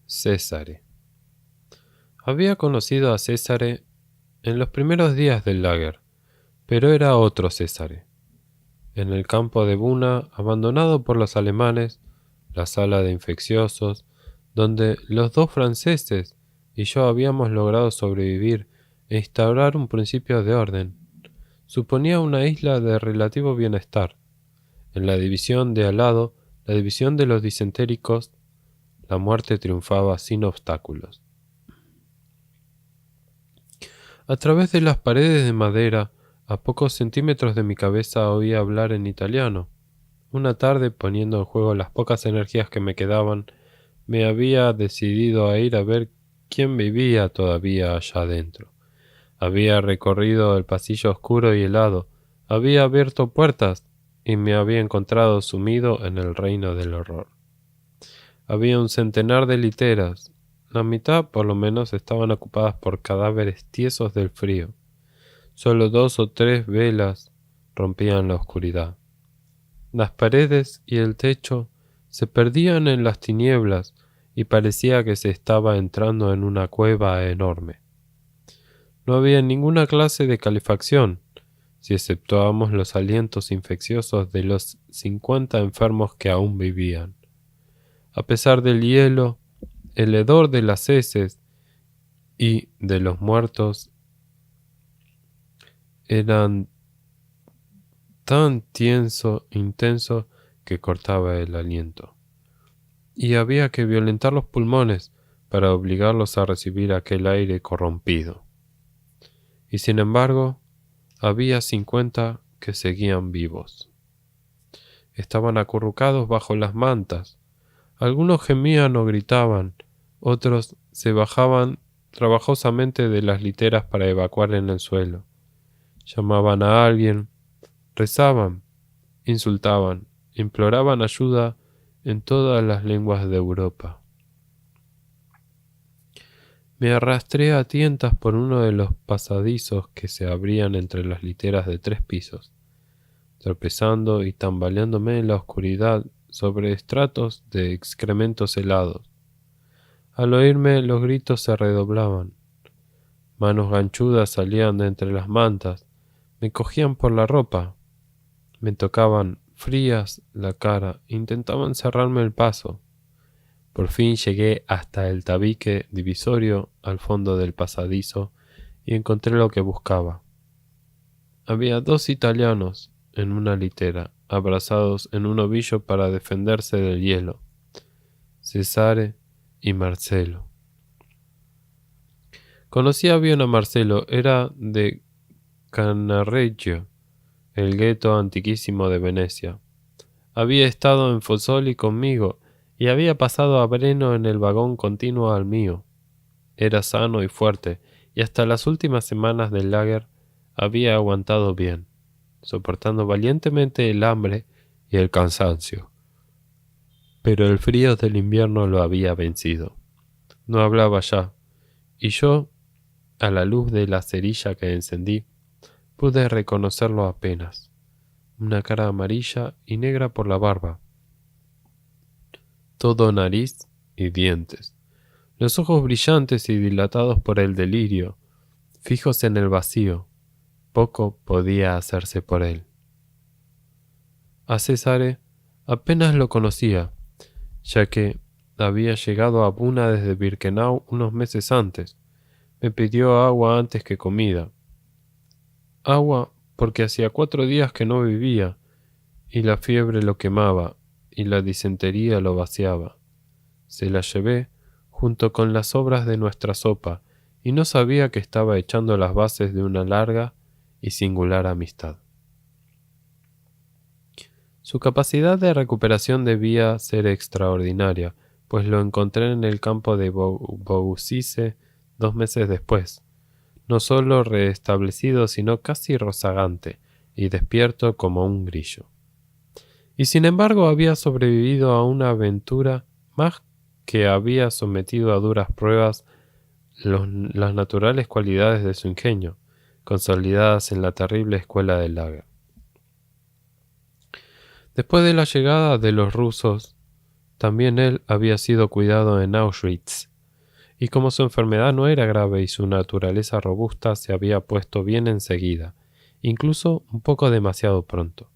Césare. Había conocido a Césare en los primeros días del lager, pero era otro Césare. En el campo de Buna, abandonado por los alemanes, la sala de infecciosos, donde los dos franceses y yo habíamos logrado sobrevivir e instaurar un principio de orden, suponía una isla de relativo bienestar. En la división de al lado, la división de los disentéricos, la muerte triunfaba sin obstáculos. A través de las paredes de madera, a pocos centímetros de mi cabeza oía hablar en italiano. Una tarde, poniendo en juego las pocas energías que me quedaban, me había decidido a ir a ver quién vivía todavía allá adentro. Había recorrido el pasillo oscuro y helado, había abierto puertas y me había encontrado sumido en el reino del horror. Había un centenar de literas. La mitad, por lo menos, estaban ocupadas por cadáveres tiesos del frío. Solo 2 o 3 velas rompían la oscuridad. Las paredes y el techo se perdían en las tinieblas y parecía que se estaba entrando en una cueva enorme. No había ninguna clase de calefacción, si exceptuábamos los alientos infecciosos de los 50 enfermos que aún vivían. A pesar del hielo, el hedor de las heces y de los muertos eran tan intenso que cortaba el aliento, y había que violentar los pulmones para obligarlos a recibir aquel aire corrompido. Y sin embargo, había 50 que seguían vivos. Estaban acurrucados bajo las mantas. Algunos gemían o gritaban, otros se bajaban trabajosamente de las literas para evacuar en el suelo. Llamaban a alguien, rezaban, insultaban, imploraban ayuda en todas las lenguas de Europa. Me arrastré a tientas por uno de los pasadizos que se abrían entre las literas de 3 pisos, tropezando y tambaleándome en la oscuridad sobre estratos de excrementos helados. Al oírme, los gritos se redoblaban. Manos ganchudas salían de entre las mantas, me cogían por la ropa, me tocaban frías la cara, intentaban cerrarme el paso. Por fin llegué hasta el tabique divisorio al fondo del pasadizo y encontré lo que buscaba. Había 2 italianos en una litera, abrazados en un ovillo para defenderse del hielo, Cesare y Marcello. Conocía bien a Marcello, era de Cannareggio, el gueto antiquísimo de Venecia. Había estado en Fossoli conmigo y había pasado a Breno en el vagón continuo al mío. Era sano y fuerte, y hasta las últimas semanas del lager había aguantado bien, soportando valientemente el hambre y el cansancio. Pero el frío del invierno lo había vencido. No hablaba ya, y yo, a la luz de la cerilla que encendí, pude reconocerlo apenas. Una cara amarilla y negra por la barba, todo nariz y dientes, los ojos brillantes y dilatados por el delirio, fijos en el vacío. Poco podía hacerse por él. A Césare apenas lo conocía, ya que había llegado a Buna desde Birkenau unos meses antes. Me pidió agua antes que comida. Agua porque hacía 4 días que no vivía, y la fiebre lo quemaba, y la disentería lo vaciaba. Se la llevé junto con las sobras de nuestra sopa, y no sabía que estaba echando las bases de una larga y singular amistad. Su capacidad de recuperación debía ser extraordinaria, pues lo encontré en el campo de Bousice 2 meses después, no solo restablecido, sino casi rozagante y despierto como un grillo. Y sin embargo había sobrevivido a una aventura más que había sometido a duras pruebas las naturales cualidades de su ingenio, consolidadas en la terrible escuela del lager. Después de la llegada de los rusos, también él había sido cuidado en Auschwitz, y como su enfermedad no era grave y su naturaleza robusta, se había puesto bien enseguida, incluso un poco demasiado pronto.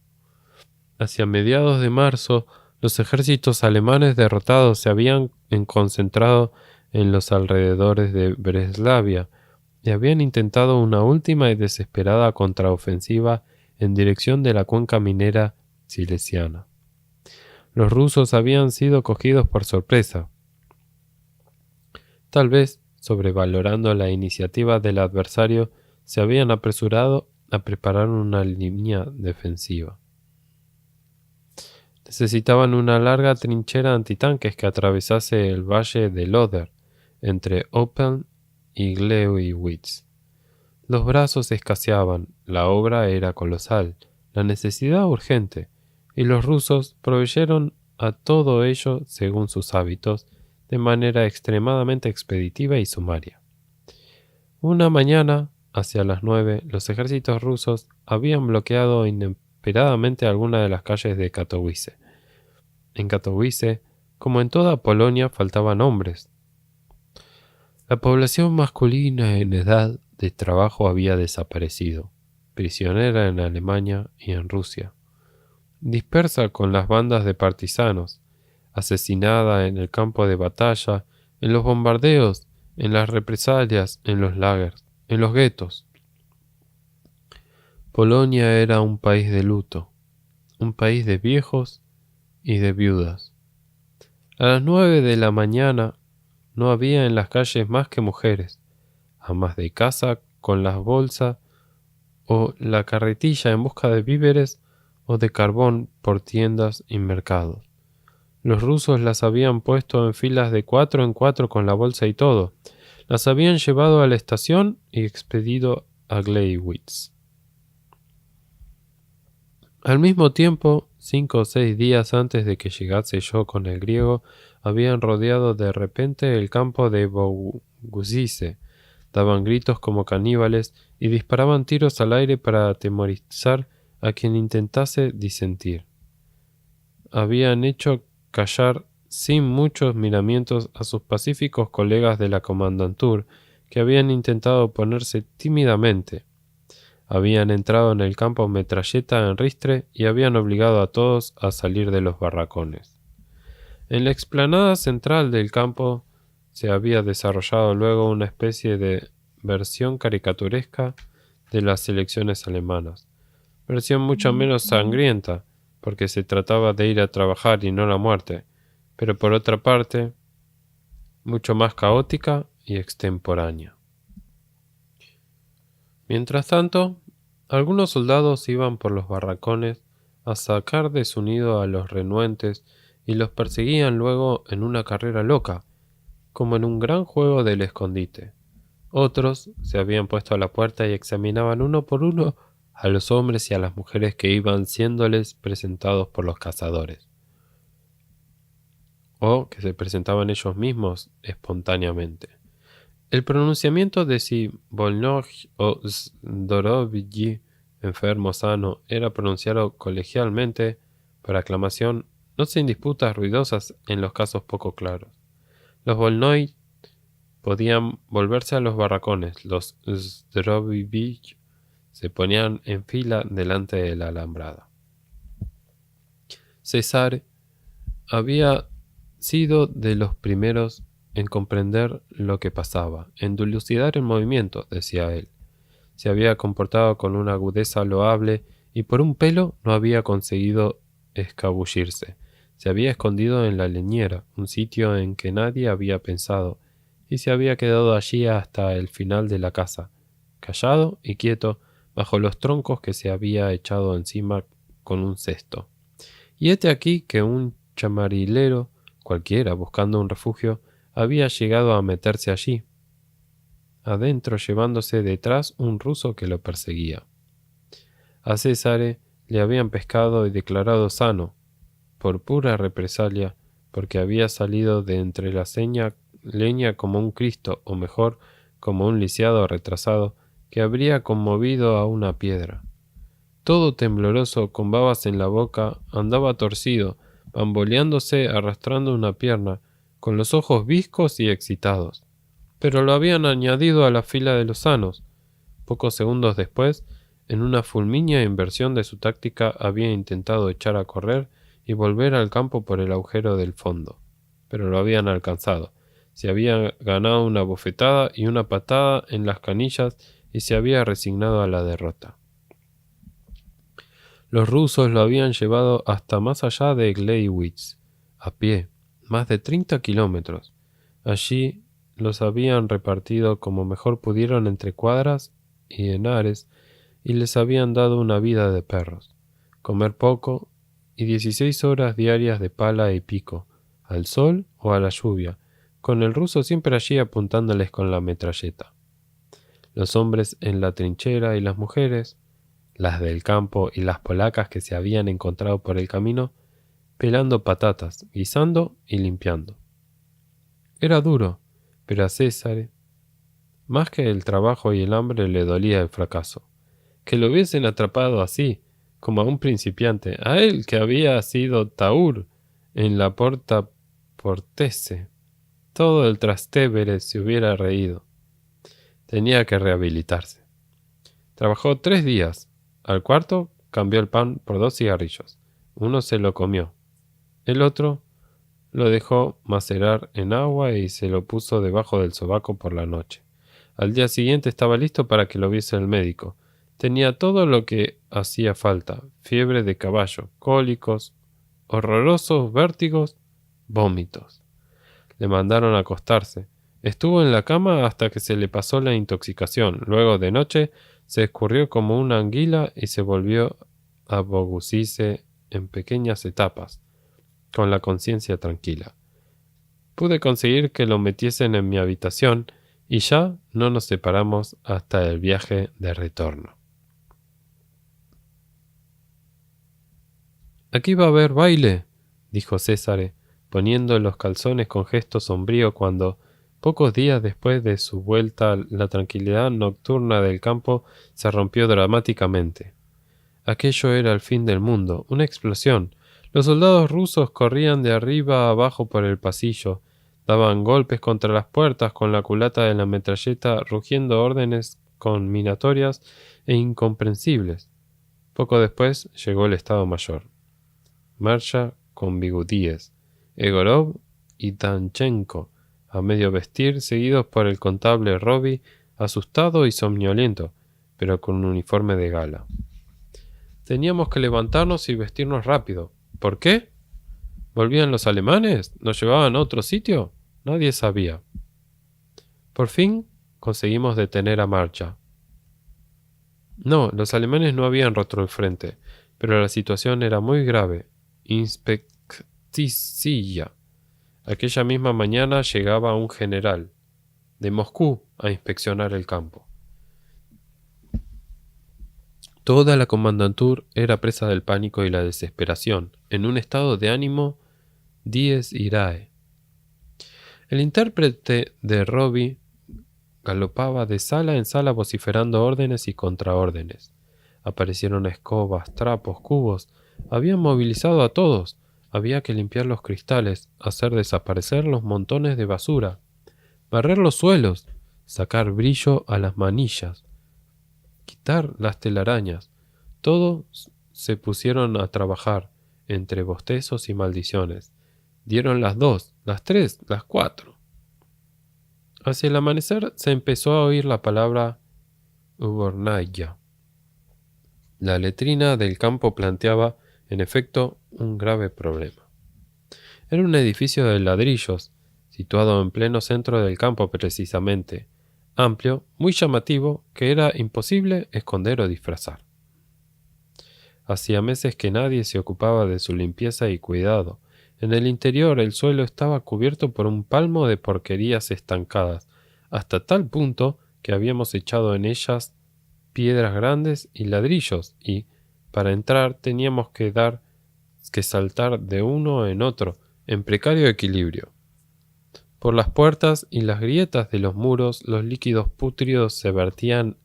Hacia mediados de marzo, los ejércitos alemanes derrotados se habían concentrado en los alrededores de Breslavia y habían intentado una última y desesperada contraofensiva en dirección de la cuenca minera silesiana. Los rusos habían sido cogidos por sorpresa, tal vez sobrevalorando la iniciativa del adversario, se habían apresurado a preparar una línea defensiva. Necesitaban una larga trinchera antitanques que atravesase el valle del Oder, entre Oppeln y Gleiwitz. Los brazos escaseaban, la obra era colosal, la necesidad urgente, y los rusos proveyeron a todo ello, según sus hábitos, de manera extremadamente expeditiva y sumaria. Una mañana, hacia las 9, los ejércitos rusos habían bloqueado inesperadamente algunas de las calles de Katowice. En Katowice, como en toda Polonia, faltaban hombres. La población masculina en edad de trabajo había desaparecido, prisionera en Alemania y en Rusia, dispersa con las bandas de partisanos, asesinada en el campo de batalla, en los bombardeos, en las represalias, en los lagers, en los guetos. Polonia era un país de luto, un país de viejos y de viudas. A las 9 de la mañana no había en las calles más que mujeres, amas de casa con las bolsas o la carretilla en busca de víveres o de carbón por tiendas y mercados. Los rusos las habían puesto en filas de 4 en 4 con la bolsa y todo. Las habían llevado a la estación y expedido a Gleiwitz. Al mismo tiempo, 5 o 6 días antes de que llegase yo con el griego, habían rodeado de repente el campo de Boguzice, daban gritos como caníbales y disparaban tiros al aire para atemorizar a quien intentase disentir. Habían hecho callar sin muchos miramientos a sus pacíficos colegas de la Kommandantur, que habían intentado oponerse tímidamente. Habían entrado en el campo metralleta en ristre y habían obligado a todos a salir de los barracones. En la explanada central del campo se había desarrollado luego una especie de versión caricaturesca de las elecciones alemanas, versión mucho menos sangrienta, porque se trataba de ir a trabajar y no la muerte, pero por otra parte, mucho más caótica y extemporánea. Mientras tanto, algunos soldados iban por los barracones a sacar de su nido a los renuentes y los perseguían luego en una carrera loca, como en un gran juego del escondite. Otros se habían puesto a la puerta y examinaban uno por uno a los hombres y a las mujeres que iban siéndoles presentados por los cazadores, o que se presentaban ellos mismos espontáneamente. El pronunciamiento de si Volnoj o Zdorovyi, enfermo sano, era pronunciado colegialmente por aclamación, no sin disputas ruidosas en los casos poco claros. Los Volnoj podían volverse a los barracones, los Zdrovyi se ponían en fila delante de la alambrada. César había sido de los primeros en comprender lo que pasaba, en dilucidar el movimiento, decía él. Se había comportado con una agudeza loable y por un pelo no había conseguido escabullirse. Se había escondido en la leñera, un sitio en que nadie había pensado, y se había quedado allí hasta el final de la casa, callado y quieto, bajo los troncos que se había echado encima con un cesto. Y hete aquí que un chamarilero cualquiera, buscando un refugio, había llegado a meterse allí, adentro llevándose detrás un ruso que lo perseguía. A César le habían pescado y declarado sano, por pura represalia, porque había salido de entre la leña como un Cristo, o mejor, como un lisiado retrasado, que habría conmovido a una piedra. Todo tembloroso, con babas en la boca, andaba torcido, bamboleándose, arrastrando una pierna, con los ojos viscos y excitados. Pero lo habían añadido a la fila de los sanos. Pocos segundos después, en una fulmínea inversión de su táctica, había intentado echar a correr y volver al campo por el agujero del fondo. Pero lo habían alcanzado. Se había ganado una bofetada y una patada en las canillas y se había resignado a la derrota. Los rusos lo habían llevado hasta más allá de Gleiwitz, a pie, más de 30 kilómetros. Allí los habían repartido como mejor pudieron entre cuadras y henares y les habían dado una vida de perros, comer poco y 16 horas diarias de pala y pico, al sol o a la lluvia, con el ruso siempre allí apuntándoles con la metralleta. Los hombres en la trinchera y las mujeres, las del campo y las polacas que se habían encontrado por el camino, pelando patatas, guisando y limpiando. Era duro, pero a César, más que el trabajo y el hambre, le dolía el fracaso. Que lo hubiesen atrapado así, como a un principiante, a él que había sido taur en la Porta Portese. Todo el Trastevere se hubiera reído. Tenía que rehabilitarse. Trabajó 3 días. Al cuarto cambió el pan por 2 cigarrillos. Uno se lo comió. El otro lo dejó macerar en agua y se lo puso debajo del sobaco por la noche. Al día siguiente estaba listo para que lo viese el médico. Tenía todo lo que hacía falta: fiebre de caballo, cólicos, horrorosos vértigos, vómitos. Le mandaron a acostarse. Estuvo en la cama hasta que se le pasó la intoxicación. Luego, de noche, se escurrió como una anguila y se volvió a bogucirse en pequeñas etapas, con la conciencia tranquila. Pude conseguir que lo metiesen en mi habitación y ya no nos separamos hasta el viaje de retorno. «Aquí va a haber baile», dijo César, poniendo los calzones con gesto sombrío cuando, pocos días después de su vuelta, la tranquilidad nocturna del campo se rompió dramáticamente. Aquello era el fin del mundo, una explosión. Los soldados rusos corrían de arriba a abajo por el pasillo, daban golpes contra las puertas con la culata de la metralleta, rugiendo órdenes conminatorias e incomprensibles. Poco después llegó el Estado Mayor. Marcha con Bigutíes, Egorov y Danchenko, a medio vestir, seguidos por el contable Roby, asustado y somnoliento, pero con un uniforme de gala. Teníamos que levantarnos y vestirnos rápido. ¿Por qué? ¿Volvían los alemanes? ¿Nos llevaban a otro sitio? Nadie sabía. Por fin conseguimos detener a Marcha. No, los alemanes no habían roto el frente, pero la situación era muy grave. Inspecticilla. Aquella misma mañana llegaba un general de Moscú a inspeccionar el campo. Toda la comandantur era presa del pánico y la desesperación, en un estado de ánimo dies irae. El intérprete de Roby galopaba de sala en sala vociferando órdenes y contraórdenes. Aparecieron escobas, trapos, cubos. Habían movilizado a todos. Había que limpiar los cristales, hacer desaparecer los montones de basura, barrer los suelos, sacar brillo a las manillas, quitar las telarañas. Todos se pusieron a trabajar, entre bostezos y maldiciones. Dieron las 2, las 3, las 4. Hacia el amanecer se empezó a oír la palabra Ubornaya. La letrina del campo planteaba, en efecto, un grave problema. Era un edificio de ladrillos, situado en pleno centro del campo precisamente, amplio, muy llamativo, que era imposible esconder o disfrazar. Hacía meses que nadie se ocupaba de su limpieza y cuidado. En el interior el suelo estaba cubierto por un palmo de porquerías estancadas, hasta tal punto que habíamos echado en ellas piedras grandes y ladrillos, y, para entrar, teníamos que saltar de uno en otro, en precario equilibrio. Por las puertas y las grietas de los muros, los líquidos pútridos se vertían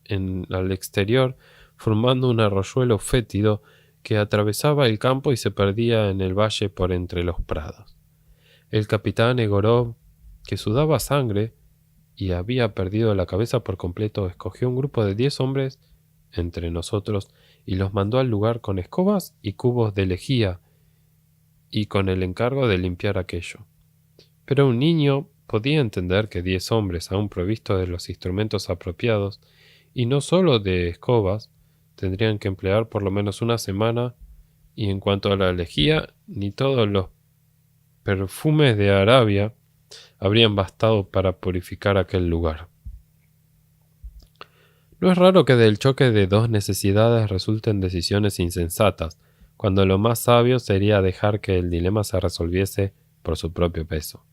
al exterior, formando un arroyuelo fétido que atravesaba el campo y se perdía en el valle por entre los prados. El capitán Egorov, que sudaba sangre y había perdido la cabeza por completo, escogió un grupo de 10 hombres entre nosotros y los mandó al lugar con escobas y cubos de lejía y con el encargo de limpiar aquello. Pero un niño podía entender que 10 hombres, aún provistos de los instrumentos apropiados, y no solo de escobas, tendrían que emplear por lo menos una semana, y en cuanto a la lejía, ni todos los perfumes de Arabia habrían bastado para purificar aquel lugar. No es raro que del choque de dos necesidades resulten decisiones insensatas, cuando lo más sabio sería dejar que el dilema se resolviese por su propio peso.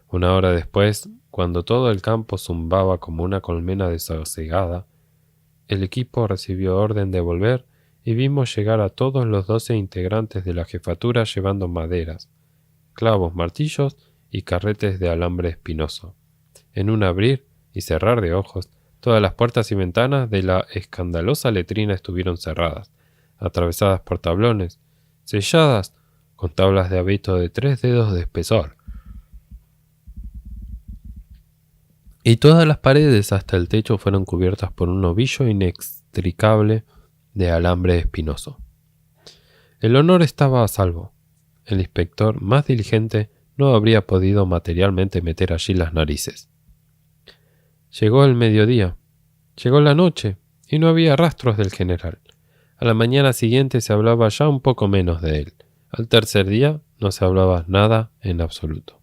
Una hora después, cuando todo el campo zumbaba como una colmena desasegada, el equipo recibió orden de volver y vimos llegar a todos los 12 integrantes de la jefatura llevando maderas, clavos, martillos y carretes de alambre espinoso. En un abrir y cerrar de ojos, todas las puertas y ventanas de la escandalosa letrina estuvieron cerradas, atravesadas por tablones, selladas con tablas de abeto de 3 dedos de espesor, y todas las paredes hasta el techo fueron cubiertas por un ovillo inextricable de alambre espinoso. El honor estaba a salvo. El inspector más diligente no habría podido materialmente meter allí las narices. Llegó el mediodía, llegó la noche, y no había rastros del general. A la mañana siguiente se hablaba ya un poco menos de él. Al tercer día no se hablaba nada en absoluto.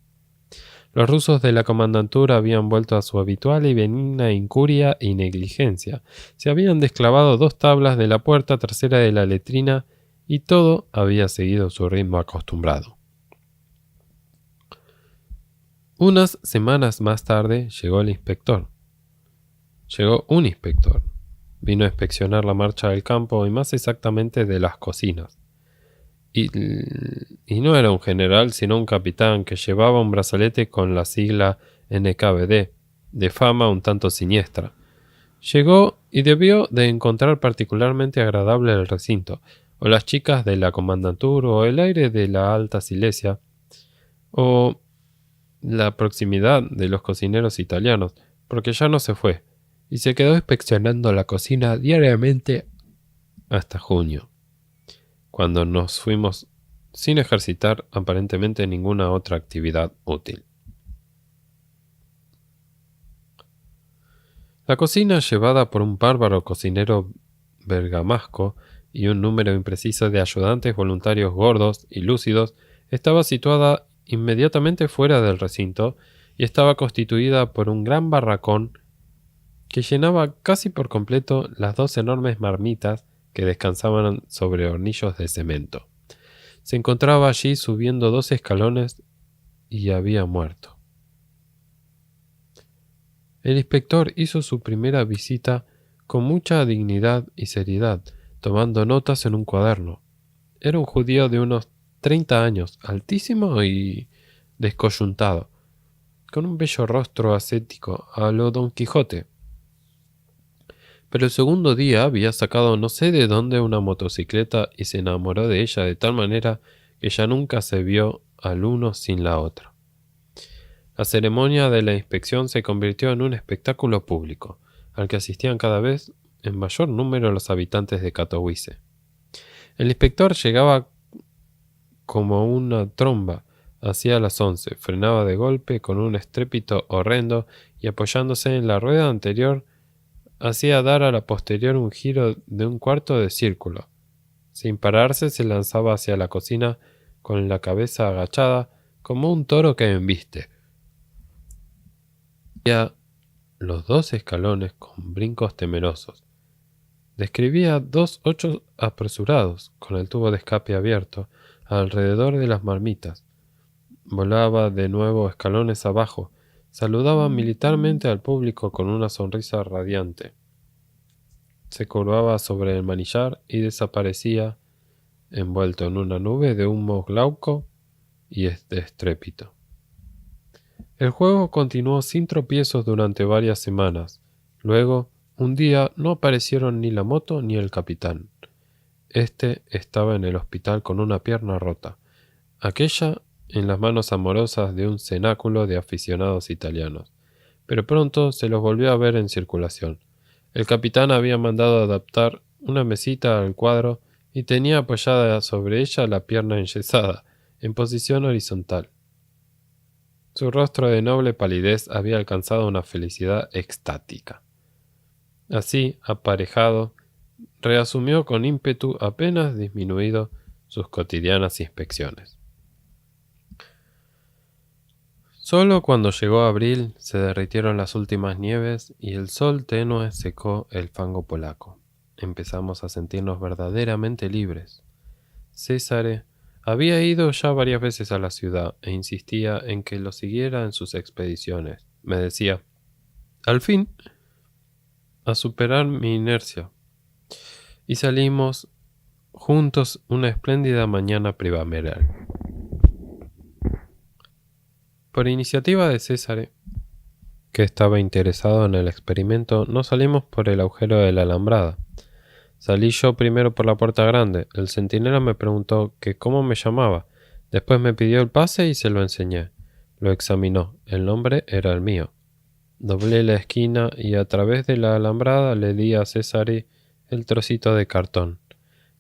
Los rusos de la comandantura habían vuelto a su habitual y benigna incuria y negligencia. Se habían desclavado 2 tablas de la puerta trasera de la letrina y todo había seguido su ritmo acostumbrado. Unas semanas más tarde llegó el inspector. Llegó un inspector. Vino a inspeccionar la marcha del campo y más exactamente de las cocinas. Y no era un general, sino un capitán que llevaba un brazalete con la sigla NKVD, de fama un tanto siniestra. Llegó y debió de encontrar particularmente agradable el recinto, o las chicas de la comandantura, o el aire de la Alta Silesia, o la proximidad de los cocineros italianos, porque ya no se fue, y se quedó inspeccionando la cocina diariamente hasta junio, cuando nos fuimos sin ejercitar aparentemente ninguna otra actividad útil. La cocina, llevada por un bárbaro cocinero bergamasco y un número impreciso de ayudantes voluntarios gordos y lúcidos, estaba situada inmediatamente fuera del recinto y estaba constituida por un gran barracón que llenaba casi por completo las 2 enormes marmitas que descansaban sobre hornillos de cemento. Se encontraba allí subiendo 2 escalones y había muerto. El inspector hizo su primera visita con mucha dignidad y seriedad, tomando notas en un cuaderno. Era un judío de unos 30 años, altísimo y descoyuntado, con un bello rostro ascético a lo Don Quijote. Pero el segundo día había sacado no sé de dónde una motocicleta y se enamoró de ella de tal manera que ya nunca se vio al uno sin la otra. La ceremonia de la inspección se convirtió en un espectáculo público, al que asistían cada vez en mayor número los habitantes de Katowice. El inspector llegaba como una tromba hacia las 11, frenaba de golpe con un estrépito horrendo y apoyándose en la rueda anterior hacía dar a la posterior un giro de un cuarto de círculo. Sin pararse se lanzaba hacia la cocina con la cabeza agachada como un toro que embiste. Subía los 2 escalones con brincos temerosos. Describía 2 ochos apresurados, con el tubo de escape abierto, alrededor de las marmitas. Volaba de nuevo escalones abajo, saludaba militarmente al público con una sonrisa radiante. Se curvaba sobre el manillar y desaparecía, envuelto en una nube de humo glauco y de estrépito. El juego continuó sin tropiezos durante varias semanas. Luego, un día, no aparecieron ni la moto ni el capitán. Este estaba en el hospital con una pierna rota, aquella en las manos amorosas de un cenáculo de aficionados italianos, pero pronto se los volvió a ver en circulación. El capitán había mandado adaptar una mesita al cuadro y tenía apoyada sobre ella la pierna enyesada, en posición horizontal. Su rostro de noble palidez había alcanzado una felicidad extática. Así, aparejado, reasumió con ímpetu apenas disminuido sus cotidianas inspecciones. Solo cuando llegó abril se derritieron las últimas nieves y el sol tenue secó el fango polaco. Empezamos a sentirnos verdaderamente libres. César había ido ya varias veces a la ciudad e insistía en que lo siguiera en sus expediciones. Me decía, al fin, a superar mi inercia. Y salimos juntos una espléndida mañana primaveral. Por iniciativa de César, que estaba interesado en el experimento, no salimos por el agujero de la alambrada. Salí yo primero por la puerta grande. El centinela me preguntó que cómo me llamaba. Después me pidió el pase y se lo enseñé. Lo examinó. El nombre era el mío. Doblé la esquina y a través de la alambrada le di a César el trocito de cartón.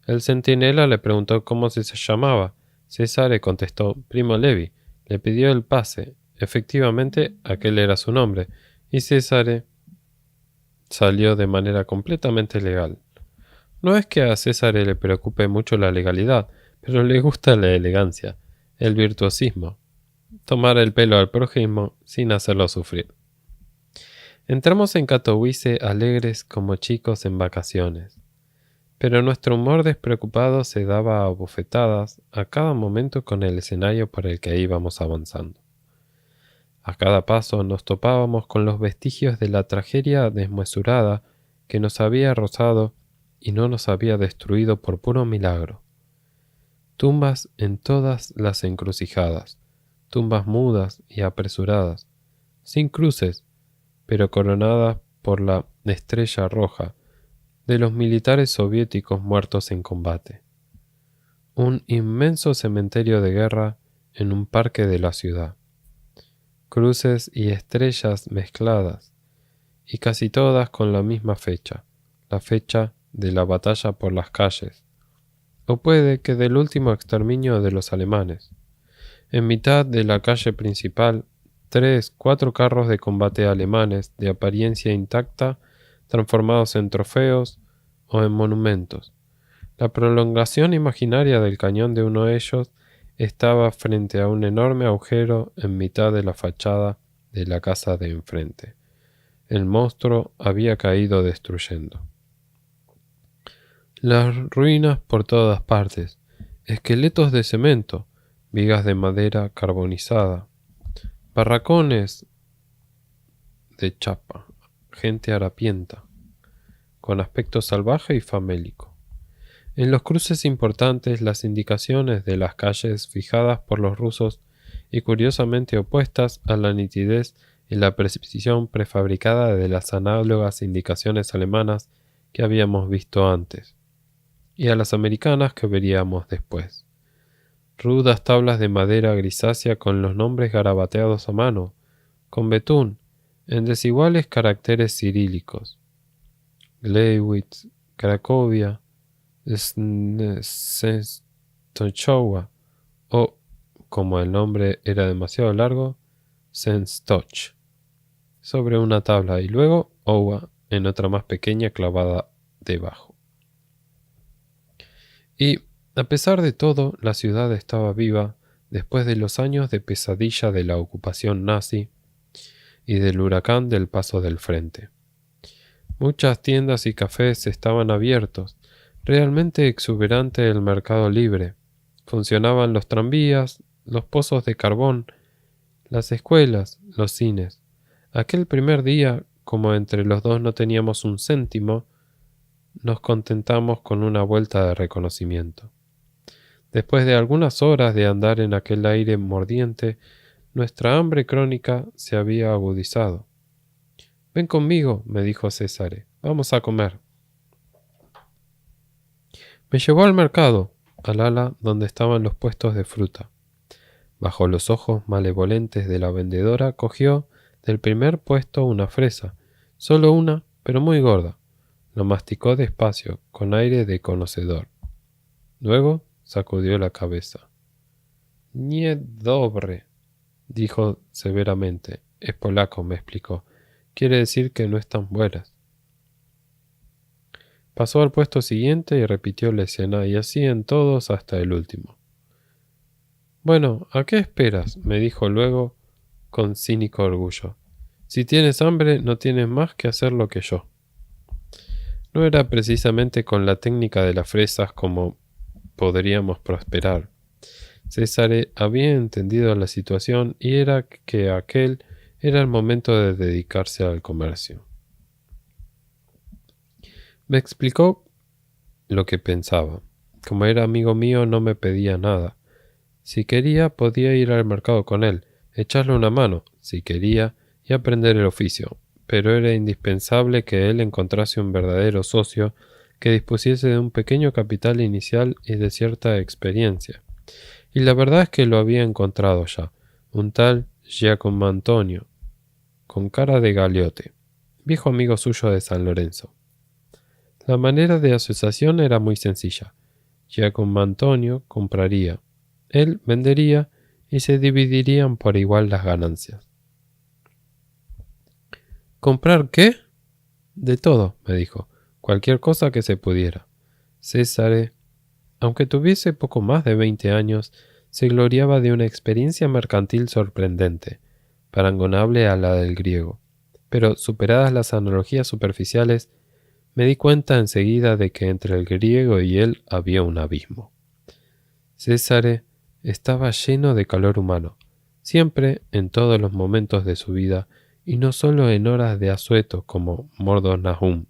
El centinela le preguntó cómo se llamaba. César contestó Primo Levi. Le pidió el pase. Efectivamente, aquel era su nombre. Y César salió de manera completamente legal. No es que a César le preocupe mucho la legalidad, pero le gusta la elegancia, el virtuosismo, tomar el pelo al prójimo sin hacerlo sufrir. Entramos en Katowice alegres como chicos en vacaciones, pero nuestro humor despreocupado se daba a bofetadas a cada momento con el escenario por el que íbamos avanzando. A cada paso nos topábamos con los vestigios de la tragedia desmesurada que nos había rozado y no nos había destruido por puro milagro. Tumbas en todas las encrucijadas, tumbas mudas y apresuradas, sin cruces, pero coronadas por la estrella roja de los militares soviéticos muertos en combate. Un inmenso cementerio de guerra en un parque de la ciudad. Cruces y estrellas mezcladas, y casi todas con la misma fecha, la fecha de la batalla por las calles, o puede que del último exterminio de los alemanes. En mitad de la calle principal, 4 carros de combate alemanes de apariencia intacta, transformados en trofeos o en monumentos. La prolongación imaginaria del cañón de uno de ellos estaba frente a un enorme agujero en mitad de la fachada de la casa de enfrente. El monstruo había caído destruyendo. Las ruinas por todas partes, esqueletos de cemento, vigas de madera carbonizada, barracones de chapa, gente harapienta, con aspecto salvaje y famélico. En los cruces importantes las indicaciones de las calles fijadas por los rusos y curiosamente opuestas a la nitidez y la precisión prefabricada de las análogas indicaciones alemanas que habíamos visto antes, y a las americanas que veríamos después. Rudas tablas de madera grisácea con los nombres garabateados a mano, con betún, en desiguales caracteres cirílicos. Gleiwitz, Cracovia, Częstochowa, o, como el nombre era demasiado largo, Częstoch, sobre una tabla y luego Owa en otra más pequeña clavada debajo. Y, a pesar de todo, la ciudad estaba viva después de los años de pesadilla de la ocupación nazi y del huracán del paso del frente. Muchas tiendas y cafés estaban abiertos, realmente exuberante el mercado libre. Funcionaban los tranvías, los pozos de carbón, las escuelas, los cines. Aquel primer día, como entre los dos no teníamos un céntimo, nos contentamos con una vuelta de reconocimiento. Después de algunas horas de andar en aquel aire mordiente, nuestra hambre crónica se había agudizado. «Ven conmigo», me dijo César, «vamos a comer». Me llevó al mercado, al ala donde estaban los puestos de fruta. Bajo los ojos malevolentes de la vendedora cogió del primer puesto una fresa, solo una, pero muy gorda. Lo masticó despacio, con aire de conocedor. Luego sacudió la cabeza. Nie dobre, dijo severamente. Es polaco, me explicó. Quiere decir que no están buenas. Pasó al puesto siguiente y repitió la escena, y así en todos hasta el último. Bueno, ¿a qué esperas? Me dijo luego con cínico orgullo. Si tienes hambre, no tienes más que hacer lo que yo. No era precisamente con la técnica de las fresas como podríamos prosperar. César había entendido la situación y era que aquel era el momento de dedicarse al comercio. Me explicó lo que pensaba. Como era amigo mío, no me pedía nada. Si quería, podía ir al mercado con él, echarle una mano, si quería, y aprender el oficio, pero era indispensable que él encontrase un verdadero socio que dispusiese de un pequeño capital inicial y de cierta experiencia. Y la verdad es que lo había encontrado ya, un tal Giacomo Antonio, con cara de galeote, viejo amigo suyo de San Lorenzo. La manera de asociación era muy sencilla. Giacomo Antonio compraría, él vendería y se dividirían por igual las ganancias. ¿Comprar qué? De todo, me dijo, cualquier cosa que se pudiera. César, aunque tuviese poco más de 20 años, se gloriaba de una experiencia mercantil sorprendente, parangonable a la del griego. Pero, superadas las analogías superficiales, me di cuenta enseguida de que entre el griego y él había un abismo. César estaba lleno de calor humano, siempre en todos los momentos de su vida, y no solo en horas de asueto como Mordo Nahum.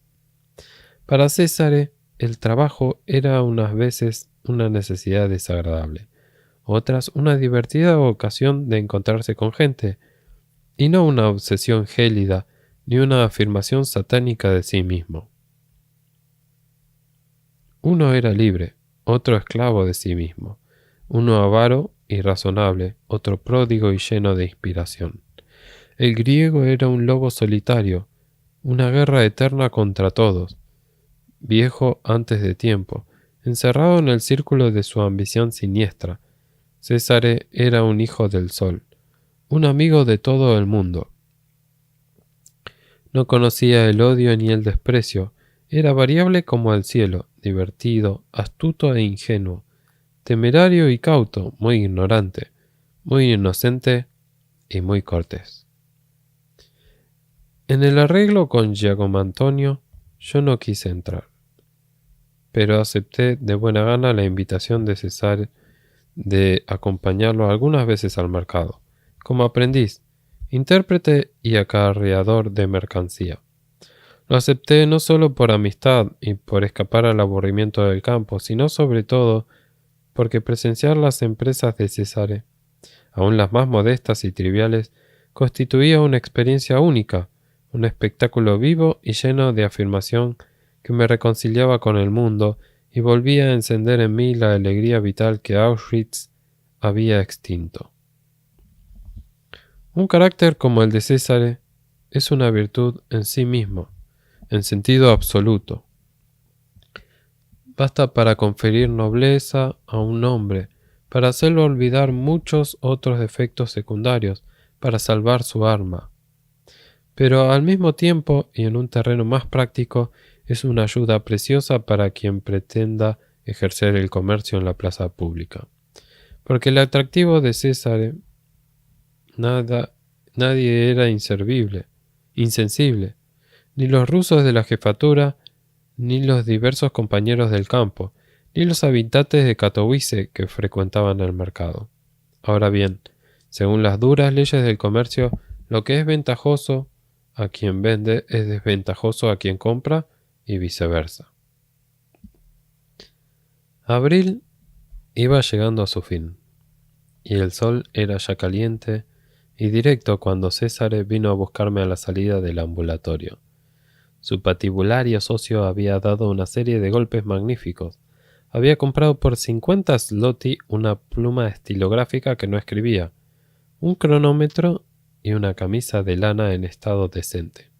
Para César, el trabajo era unas veces una necesidad desagradable, otras una divertida ocasión de encontrarse con gente, y no una obsesión gélida ni una afirmación satánica de sí mismo. Uno era libre, otro esclavo de sí mismo, uno avaro y razonable, otro pródigo y lleno de inspiración. El griego era un lobo solitario, una guerra eterna contra todos, viejo antes de tiempo, encerrado en el círculo de su ambición siniestra. César era un hijo del sol, un amigo de todo el mundo. No conocía el odio ni el desprecio, era variable como el cielo, divertido, astuto e ingenuo, temerario y cauto, muy ignorante, muy inocente y muy cortés. En el arreglo con Giacomo Antonio yo no quise entrar, pero acepté de buena gana la invitación de César de acompañarlo algunas veces al mercado, como aprendiz, intérprete y acarreador de mercancía. Lo acepté no solo por amistad y por escapar al aburrimiento del campo, sino sobre todo porque presenciar las empresas de César, aun las más modestas y triviales, constituía una experiencia única, un espectáculo vivo y lleno de afirmación que me reconciliaba con el mundo y volvía a encender en mí la alegría vital que Auschwitz había extinto. Un carácter como el de César es una virtud en sí mismo, en sentido absoluto. Basta para conferir nobleza a un hombre, para hacerlo olvidar muchos otros defectos secundarios, para salvar su alma. Pero al mismo tiempo, y en un terreno más práctico, es una ayuda preciosa para quien pretenda ejercer el comercio en la plaza pública. Porque el atractivo de César, nadie era insensible, ni los rusos de la jefatura, ni los diversos compañeros del campo, ni los habitantes de Katowice que frecuentaban el mercado. Ahora bien, según las duras leyes del comercio, lo que es ventajoso a quien vende es desventajoso a quien compra y viceversa. Abril iba llegando a su fin, y el sol era ya caliente y directo cuando César vino a buscarme a la salida del ambulatorio. Su patibulario socio había dado una serie de golpes magníficos, Había comprado por 50 zloty una pluma estilográfica que no escribía, un cronómetro y una camisa de lana en estado decente.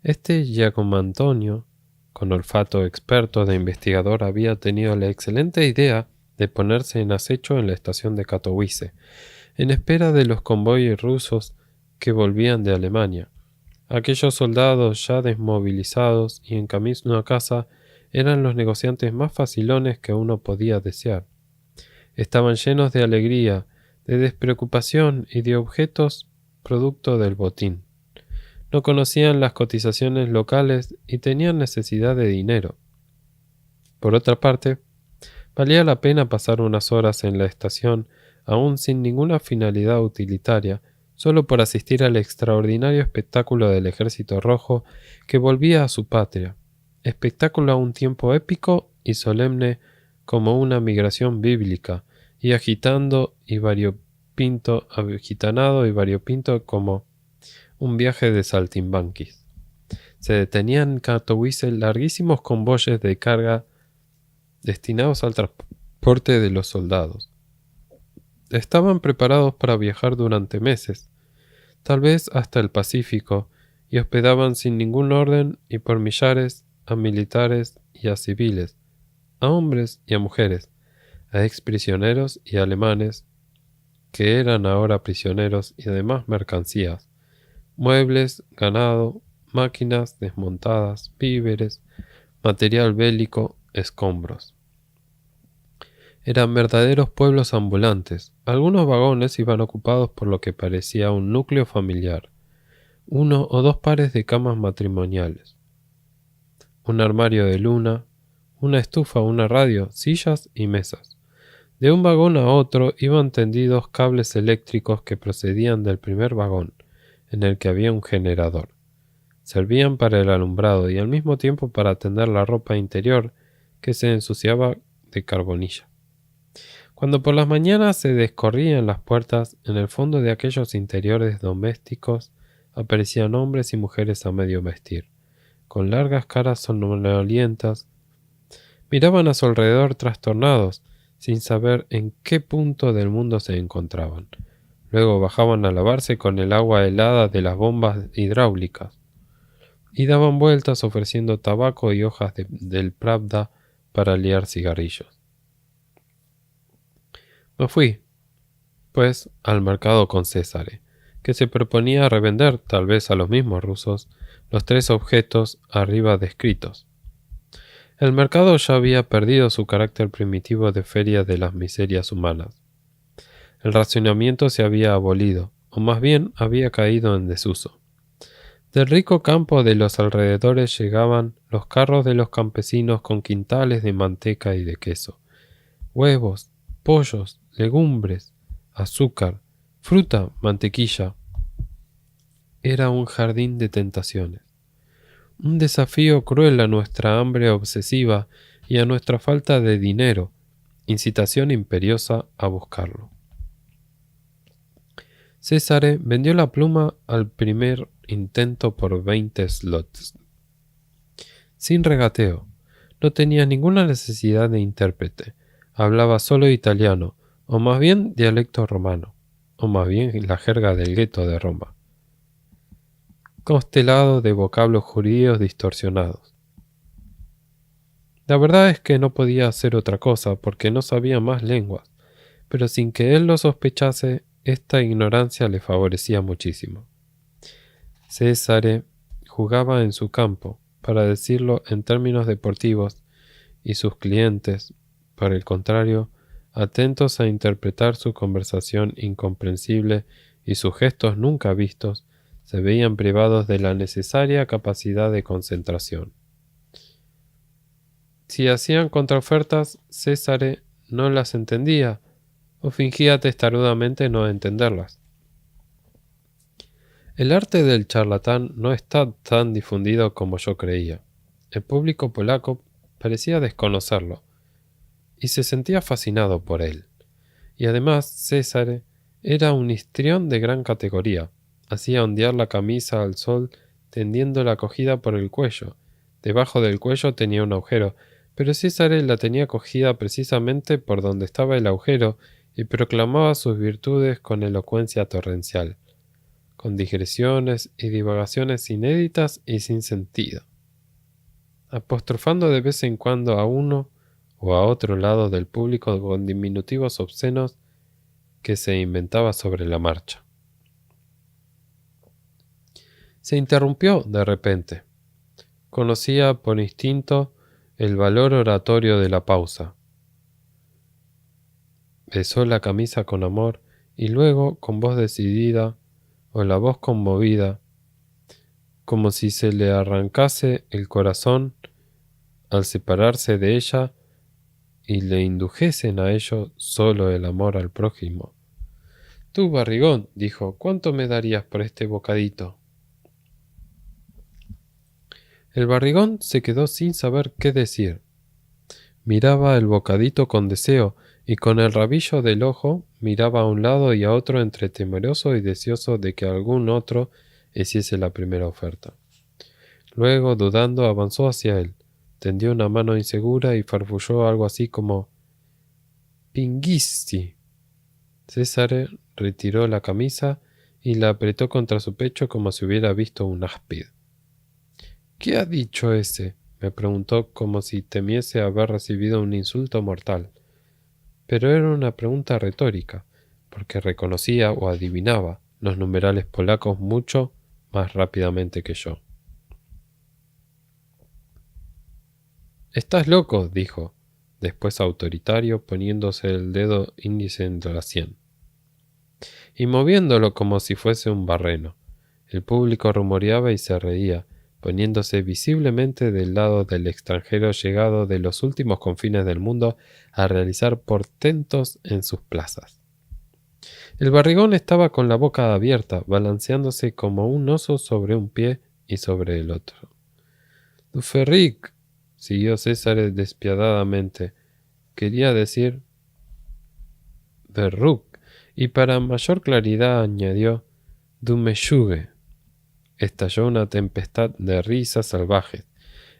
Giacomo Antonio, con olfato experto de investigador, había tenido la excelente idea de ponerse en acecho en la estación de Katowice, en espera de los convoyes rusos que volvían de Alemania. Aquellos soldados ya desmovilizados y en camino a casa eran los negociantes más facilones que uno podía desear. Estaban llenos de alegría, de despreocupación y de objetos producto del botín. No conocían las cotizaciones locales y tenían necesidad de dinero. Por otra parte, valía la pena pasar unas horas en la estación, aún sin ninguna finalidad utilitaria, solo por asistir al extraordinario espectáculo del Ejército Rojo que volvía a su patria, espectáculo a un tiempo épico y solemne como una migración bíblica, y agitanado y variopinto como un viaje de saltimbanquis. Se detenían en Katowice larguísimos convoyes de carga destinados al transporte de los soldados. Estaban preparados para viajar durante meses, tal vez hasta el Pacífico, y hospedaban sin ningún orden y por millares a militares y a civiles, a hombres y a mujeres, a exprisioneros y alemanes, que eran ahora prisioneros y demás mercancías, muebles, ganado, máquinas desmontadas, víveres, material bélico, escombros. Eran verdaderos pueblos ambulantes. Algunos vagones iban ocupados por lo que parecía un núcleo familiar, 1 o 2 pares de camas matrimoniales, un armario de luna, una estufa, una radio, sillas y mesas. De un vagón a otro iban tendidos cables eléctricos que procedían del primer vagón, en el que había un generador. Servían para el alumbrado y al mismo tiempo para tender la ropa interior que se ensuciaba de carbonilla. Cuando por las mañanas se descorrían las puertas, en el fondo de aquellos interiores domésticos aparecían hombres y mujeres a medio vestir, con largas caras somnolientas. Miraban a su alrededor trastornados, sin saber en qué punto del mundo se encontraban. Luego bajaban a lavarse con el agua helada de las bombas hidráulicas y daban vueltas ofreciendo tabaco y hojas del Pravda para liar cigarrillos. Me fui, pues, al mercado con César, que se proponía revender, tal vez a los mismos rusos, los 3 objetos arriba descritos. El mercado ya había perdido su carácter primitivo de feria de las miserias humanas. El racionamiento se había abolido, o más bien había caído en desuso. Del rico campo de los alrededores llegaban los carros de los campesinos con quintales de manteca y de queso, huevos, pollos, legumbres, azúcar, fruta, mantequilla. Era un jardín de tentaciones, un desafío cruel a nuestra hambre obsesiva y a nuestra falta de dinero, incitación imperiosa a buscarlo. César vendió la pluma al primer intento por 20 zlotys. Sin regateo, no tenía ninguna necesidad de intérprete, hablaba solo italiano, o más bien dialecto romano, o más bien la jerga del gueto de Roma, constelado de vocablos judíos distorsionados. La verdad es que no podía hacer otra cosa porque no sabía más lenguas, pero sin que él lo sospechase, esta ignorancia le favorecía muchísimo. César jugaba en su campo, para decirlo en términos deportivos, y sus clientes, por el contrario, atentos a interpretar su conversación incomprensible y sus gestos nunca vistos, se veían privados de la necesaria capacidad de concentración. Si hacían contraofertas, César no las entendía o fingía testarudamente no entenderlas. El arte del charlatán no está tan difundido como yo creía. El público polaco parecía desconocerlo y se sentía fascinado por él. Y además César era un histrión de gran categoría. Hacía ondear la camisa al sol tendiéndola cogida por el cuello. Debajo del cuello tenía un agujero, pero César la tenía cogida precisamente por donde estaba el agujero y proclamaba sus virtudes con elocuencia torrencial, con digresiones y divagaciones inéditas y sin sentido, apostrofando de vez en cuando a uno o a otro lado del público con diminutivos obscenos que se inventaba sobre la marcha. Se interrumpió de repente. Conocía por instinto el valor oratorio de la pausa. Besó la camisa con amor y luego, con voz decidida o la voz conmovida, como si se le arrancase el corazón al separarse de ella y le indujesen a ello solo el amor al prójimo. Tú, barrigón, dijo, ¿cuánto me darías por este bocadito? El barrigón se quedó sin saber qué decir. Miraba el bocadito con deseo y con el rabillo del ojo miraba a un lado y a otro entre temeroso y deseoso de que algún otro hiciese la primera oferta. Luego, dudando, avanzó hacia él, tendió una mano insegura y farfulló algo así como «Pinguisti». César retiró la camisa y la apretó contra su pecho como si hubiera visto un áspid. «¿Qué ha dicho ese?», me preguntó como si temiese haber recibido un insulto mortal. Pero era una pregunta retórica, porque reconocía o adivinaba los numerales polacos mucho más rápidamente que yo. «Estás loco», dijo, después autoritario, poniéndose el dedo índice entre la sien y moviéndolo como si fuese un barreno. El público rumoreaba y se reía, poniéndose visiblemente del lado del extranjero llegado de los últimos confines del mundo a realizar portentos en sus plazas. El barrigón estaba con la boca abierta, balanceándose como un oso sobre un pie y sobre el otro. «Duferric», siguió César despiadadamente, quería decir «Verruc», y para mayor claridad añadió «Dumeyuge». Estalló una tempestad de risas salvajes.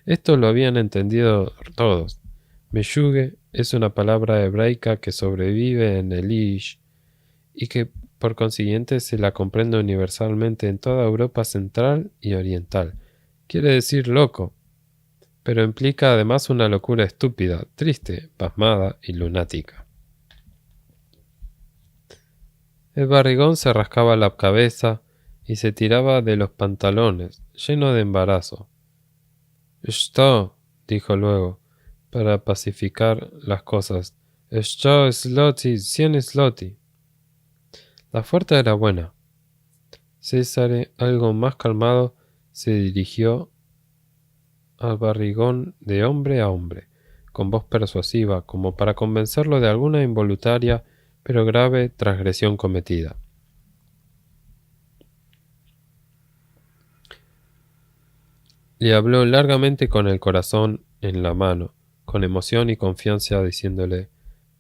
Esto lo habían entendido todos. Meyuge es una palabra hebraica que sobrevive en el yiddish y que por consiguiente se la comprende universalmente en toda Europa central y oriental. Quiere decir loco, pero implica además una locura estúpida, triste, pasmada y lunática. El barrigón se rascaba la cabeza y se tiraba de los pantalones, lleno de embarazo. «Esto», dijo luego, para pacificar las cosas, «esto zloty, 100 zloty». La oferta era buena. César, algo más calmado, se dirigió al barrigón de hombre a hombre, con voz persuasiva, como para convencerlo de alguna involuntaria pero grave transgresión cometida. Le habló largamente con el corazón en la mano, con emoción y confianza, diciéndole: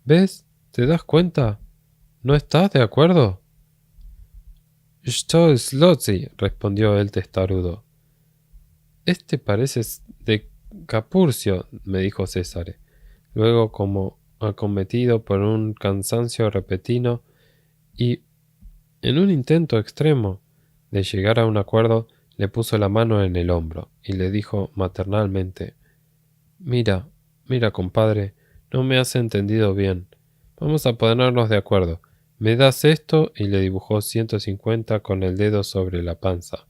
«¿Ves? ¿Te das cuenta? ¿No estás de acuerdo?» «Esto es Lotzi», respondió el testarudo. «Este parece de Capurcio», me dijo César. Luego, como acometido por un cansancio repentino y en un intento extremo de llegar a un acuerdo, le puso la mano en el hombro y le dijo maternalmente: «Mira, compadre, no me has entendido bien. Vamos a ponernos de acuerdo. Me das esto», y le dibujó 150 con el dedo sobre la panza.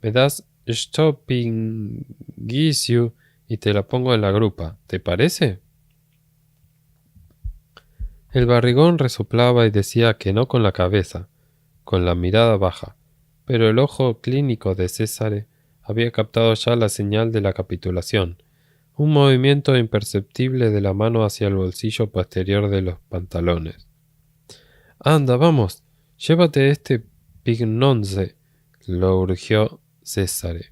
«Me das Stopingisiu y te la pongo en la grupa. ¿Te parece?» El barrigón resoplaba y decía que no con la cabeza, con la mirada baja, pero el ojo clínico de César había captado ya la señal de la capitulación, un movimiento imperceptible de la mano hacia el bolsillo posterior de los pantalones. «Anda, vamos, llévate este pignonce», lo urgió César,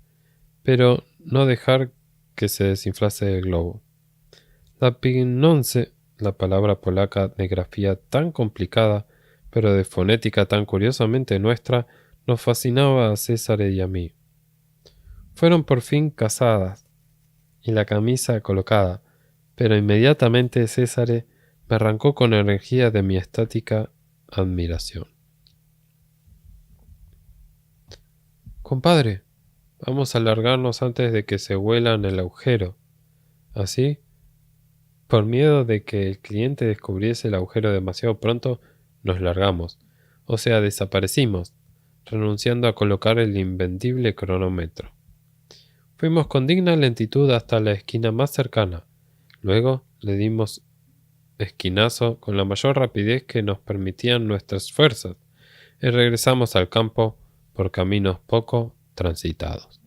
pero no dejar que se desinflase el globo. La pignonce, la palabra polaca de grafía tan complicada, pero de fonética tan curiosamente nuestra, nos fascinaba a César y a mí. Fueron por fin casadas, y la camisa colocada, Pero inmediatamente César me arrancó con energía de mi estática admiración. Compadre, vamos a largarnos antes de que se huela en el agujero. Así, por miedo de que el cliente descubriese el agujero demasiado pronto, nos largamos, o sea, desaparecimos, renunciando a colocar el invendible cronómetro. Fuimos con digna lentitud hasta la esquina más cercana. Luego le dimos esquinazo con la mayor rapidez que nos permitían nuestras fuerzas y regresamos al campo por caminos poco transitados.